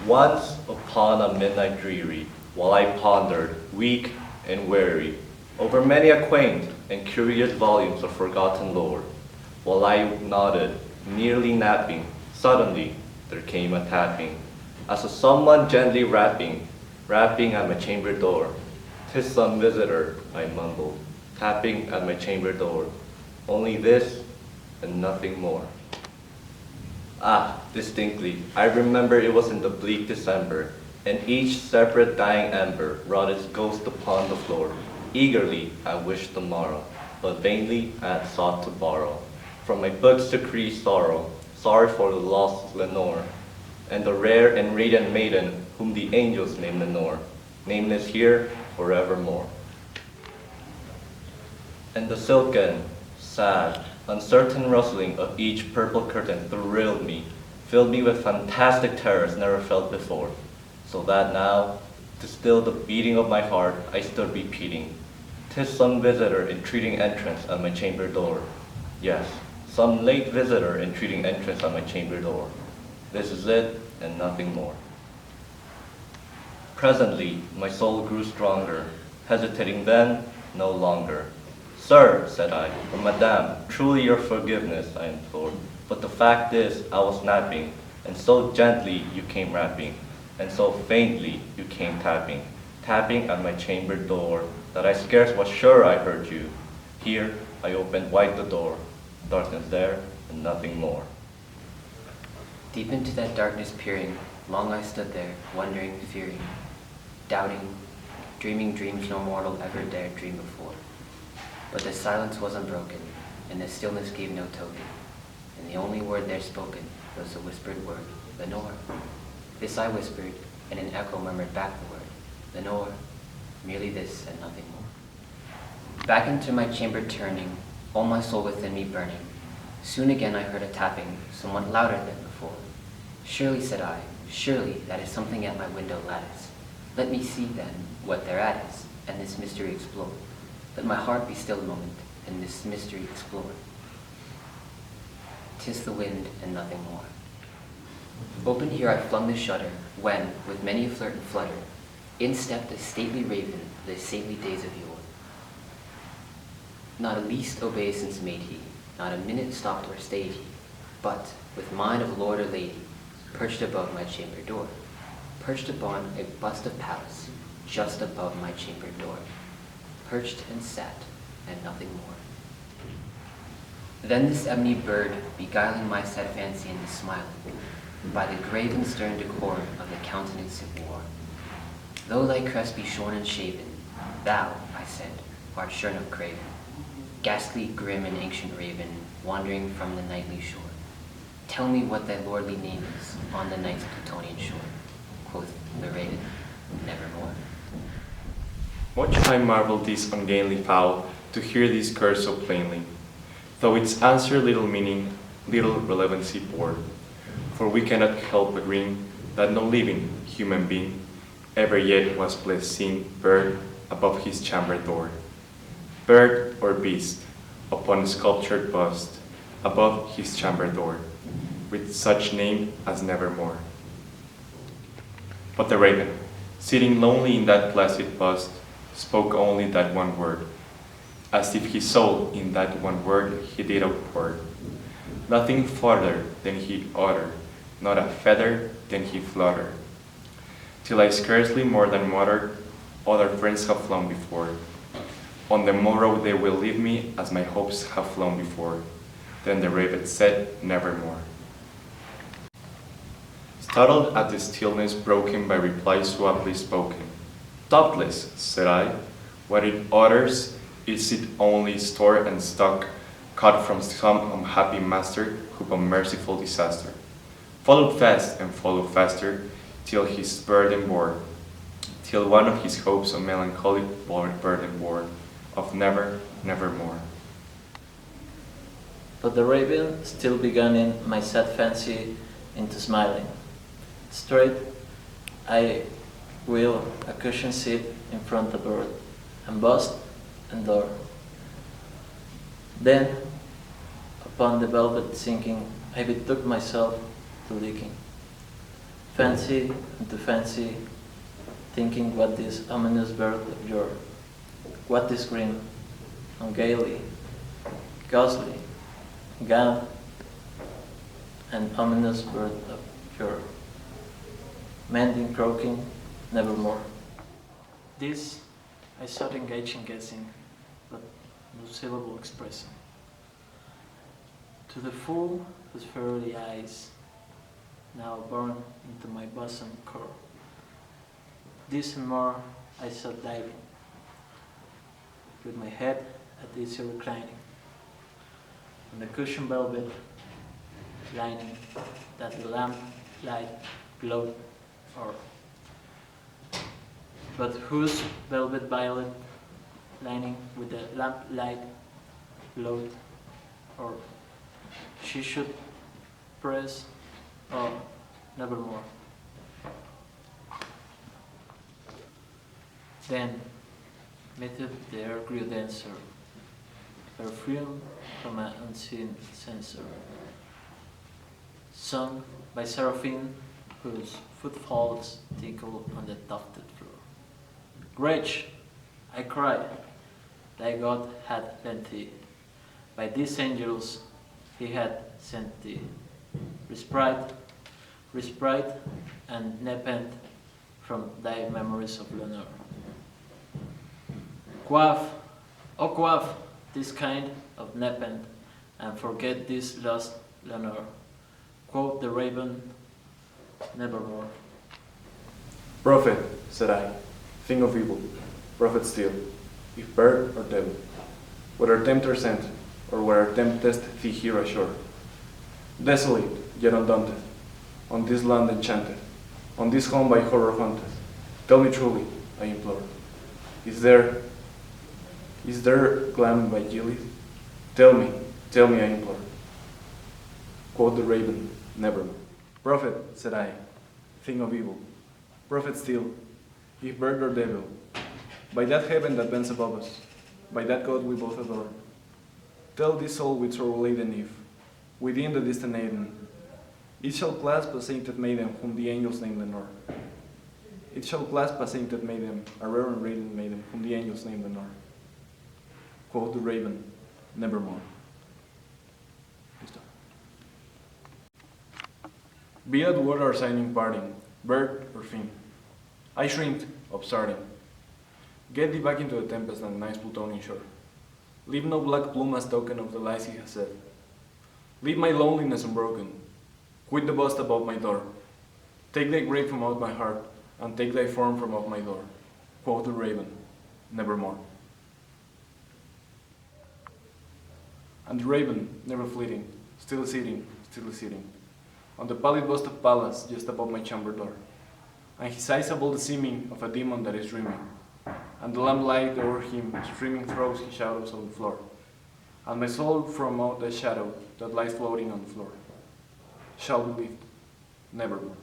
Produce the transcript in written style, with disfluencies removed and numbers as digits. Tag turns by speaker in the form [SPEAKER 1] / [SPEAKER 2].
[SPEAKER 1] Once upon a midnight dreary, while I pondered, weak and weary, over many a quaint and curious volumes of forgotten lore, while I nodded, nearly napping, suddenly there came a tapping, as of someone gently rapping at my chamber door. "'Tis some visitor," I mumbled, tapping at my chamber door. Only this and nothing more. Ah, distinctly, I remember it was in the bleak December, and each separate dying ember wrought its ghost upon the floor. Eagerly I wished the morrow, but vainly I had sought to borrow from my books decree sorrow for the lost Lenore, and the rare and radiant maiden whom the angels name Lenore, nameless here forevermore. And the silken, sad, uncertain rustling of each purple curtain thrilled me, filled me with fantastic terrors never felt before, so that now, to still the beating of my heart, I stood repeating, "'Tis some visitor entreating entrance at my chamber door." Yes, some late visitor entreating entrance at my chamber door. This is it, and nothing more. Presently, my soul grew stronger, hesitating then no longer. "Sir," said I, "or Madame, truly your forgiveness I implore, but the fact is I was napping, and so gently you came rapping, and so faintly you came tapping at my chamber door, that I scarce was sure I heard you. Here I opened wide the door, darkness there, and nothing more."
[SPEAKER 2] Deep into that darkness peering, long I stood there, wondering, fearing, doubting, dreaming dreams no mortal ever dared dream before. But the silence was unbroken, and the stillness gave no token, and the only word there spoken was the whispered word, "Lenore." This I whispered, and an echo murmured back the word, "Lenore," merely this and nothing more. Back into my chamber turning, all my soul within me burning, soon again I heard a tapping, somewhat louder than before. "Surely," said I, "surely that is something at my window lattice. Let me see, then, what thereat is, and this mystery explore. Let my heart be still a moment, and this mystery explore." 'Tis the wind, and nothing more. Open here I flung the shutter, when, with many a flirt and flutter, in stepped a stately raven of the saintly days of yore. Not a least obeisance made he, not a minute stopped or stayed he, but, with mind of lord or lady, perched above my chamber door, perched upon a bust of Pallas, just above my chamber door, perched and sat, and nothing more. Then this ebony bird, beguiling my sad fancy into smiling, by the grave and stern decorum of the countenance it wore. "Though thy crest be shorn and shaven, thou," I said, "art sure no craven, ghastly, grim, and ancient raven, wandering from the nightly shore. Tell me what thy lordly name is on the night's Plutonian shore." Quoth the raven, "Nevermore."
[SPEAKER 3] Much I marveled this ungainly fowl to hear this curse so plainly, though its answer little meaning, little relevancy bore. For we cannot help agreeing that no living human being ever yet was blessed seen bird above his chamber door. Bird or beast, upon sculptured bust, above his chamber door, with such name as Nevermore. But the raven, sitting lonely in that placid bust, spoke only that one word, as if his soul in that one word he did outpour. Nothing farther than he uttered, not a feather than he fluttered, till I scarcely more than muttered, "Other friends have flown before. On the morrow they will leave me as my hopes have flown before." Then the raven said, "Nevermore." Startled at the stillness broken by reply so aptly spoken, "Doubtless," said I, "what it utters is it only store and stock cut from some unhappy master who by merciful disaster followed fast and followed faster till his burden bore, till one of his hopes a melancholy burden bore, of never, nevermore."
[SPEAKER 4] But the raven still began in my sad fancy into smiling. Straight I wheel a cushioned seat in front of the bird, and bust and door. Then, upon the velvet sinking, I betook myself to licking. fancy, thinking what this ominous bird of yours, what this grim, ungainly, ghostly, gaunt, and ominous bird of yours, mending, croaking, nevermore. This I sought engaged in guessing, but no syllable expressing. To the fool whose fiery eyes now burn into my bosom core, this and more I sought diving, with my head at easy reclining, on the cushioned velvet lining that the lamp light glowed o'er, but whose velvet violet lining with the lamp light glowed o'er, she should press, oh, nevermore. Then, method the air grew denser, perfume from an unseen censer, sung by seraphim whose footfalls tinkle on the tufted floor. Wretch, I cried, thy God had lent thee, by these angels he had sent thee, respite and nepent from thy memories of Lenore. Quaff, oh quaff, this kind of nepent, and forget this lost Lenore. Quoth the raven, nevermore.
[SPEAKER 3] Prophet, said I, thing of evil, prophet still, if bird or devil, whether tempter sent, or whether temptest thee here ashore. Desolate, yet undaunted, on this land enchanted, on this home by horror haunted, tell me truly, I implore, is there glam by Gilead? Tell me, I implore. Quoth the raven, nevermore. Prophet, said I, thing of evil, prophet still, if bird or devil, by that heaven that bends above us, by that God we both adore, tell this soul with sorrow laden if, within the distant Eden, it shall clasp a sainted maiden whom the angels name Lenore. It shall clasp a sainted maiden, a rare and radiant maiden whom the angels name Lenore. Quoth the raven, nevermore. Be that word our signing parting, bird or fin, I shrinked, upstarting. Get thee back into the tempest and the nice Plutonian shore. Leave no black plume as token of the lies he has said. Leave my loneliness unbroken. Quit the bust above my door. Take thy grave from out my heart, and take thy form from out my door. Quoth the raven, nevermore. And the raven, never fleeting, still sitting, on the pallid bust of Pallas just above my chamber door. And his eyes have all the seeming of a demon that is dreaming, and the lamplight over him streaming throws his shadows on the floor, and my soul from out the shadow that lies floating on the floor shall be lifted, nevermore.